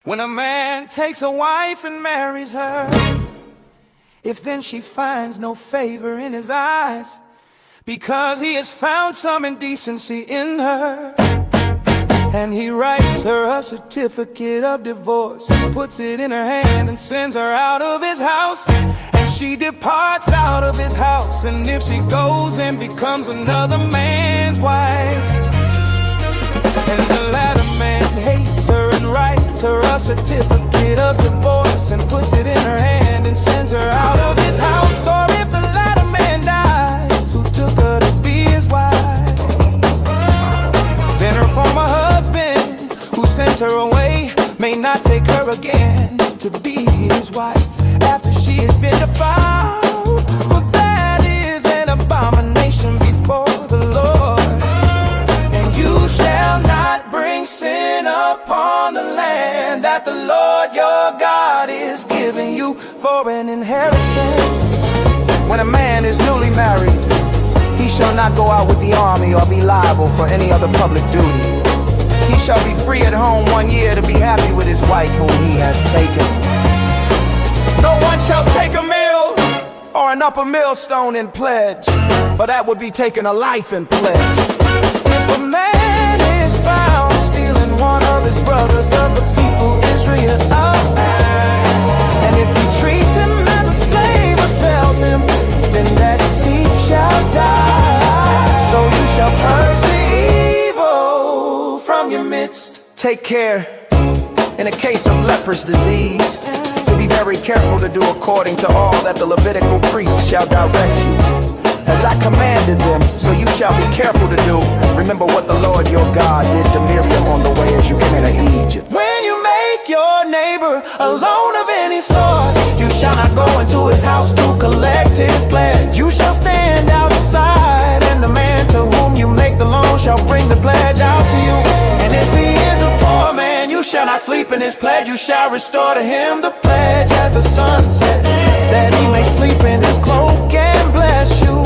When a man takes a wife and marries her, if then she finds no favor in his eyes, because he has found some indecency in her, and he writes her a certificate of divorce and puts it in her hand and sends her out of his house, and she departs out of his house, and if she goes and becomes another man's wife, and the latter man hates her and writes her a certificate of divorce and puts it in her hand and sends her out of his house, or if the latter man dies who took her to be his wife, then her former husband who sent her away may not take her again to be his wife after she has been defiled, for that is an abomination before the Lord. And you shall not bring sin upon the land that the Lord your God is giving you for an inheritance. When a man is newly married, he shall not go out with the army or be liable for any other public duty. He shall be free at home 1 year to be happy with his wife whom he has taken. No one shall take a mill or an upper millstone in pledge, for that would be taking a life in pledge. If a man is found stealing one of his brothers of the people Israel, and if he treats him as a slave or sells him, then that thief shall die. So you shall purge the evil from your midst. Take care in a case of leprous disease to be very careful to do according to all that the Levitical priests shall direct you, as I commanded them, so you shall be careful to do. Remember what the Lord your God did to Miriam on the way as you came into Egypt. When you make your neighbor a loan of any sort, you shall not go into his house to collect his pledge. You shall stand outside, and the man to whom you make the loan shall bring the pledge out to you. And if he is a poor man, you shall not sleep in his pledge. You shall restore to him the pledge as the sun sets, that he may sleep in his cloak and bless you.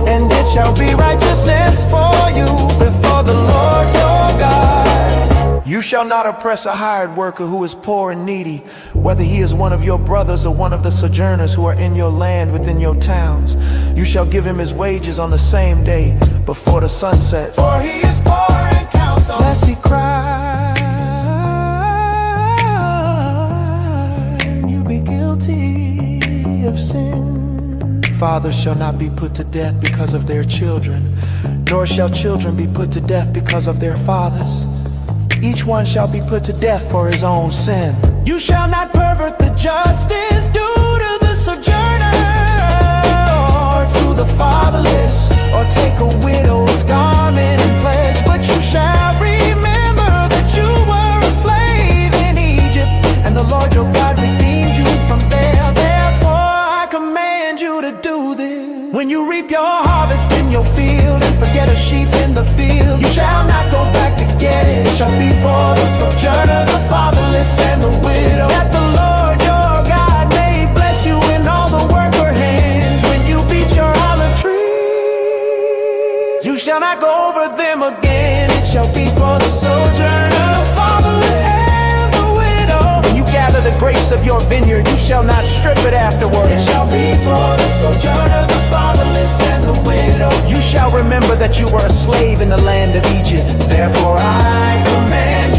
And it shall be righteousness for you before the Lord your God. You shall not oppress a hired worker who is poor and needy, whether he is one of your brothers or one of the sojourners who are in your land within your towns. You shall give him his wages on the same day before the sun sets. For he is poor and counts on, lest he cry and you be guilty of sin. Fathers shall not be put to death because of their children, nor shall children be put to death because of their fathers. Each one shall be put to death for his own sin. You shall not pervert the justice due to the sojourner, or to the fatherless, or take a widow's garment and pledge. But you shall remember that you were a slave in Egypt, and the Lord your God redeemed you from there. Therefore I command you to do this. When you reap your harvest in your field and forget a sheep in the field, you shall not go back to get it. It shall be for the sojourner, the fatherless, and the widow, that the Lord your God may bless you in all the work of your hands. When you beat your olive tree, you shall not go over them again. It shall be for the sojourner, the fatherless, and the widow. When you gather the grapes of your vineyard, you shall not strip it afterwards. It shall be for the sojourner, the fatherless, and the widow. You shall remember that you were a slave in the land of Egypt. Therefore I command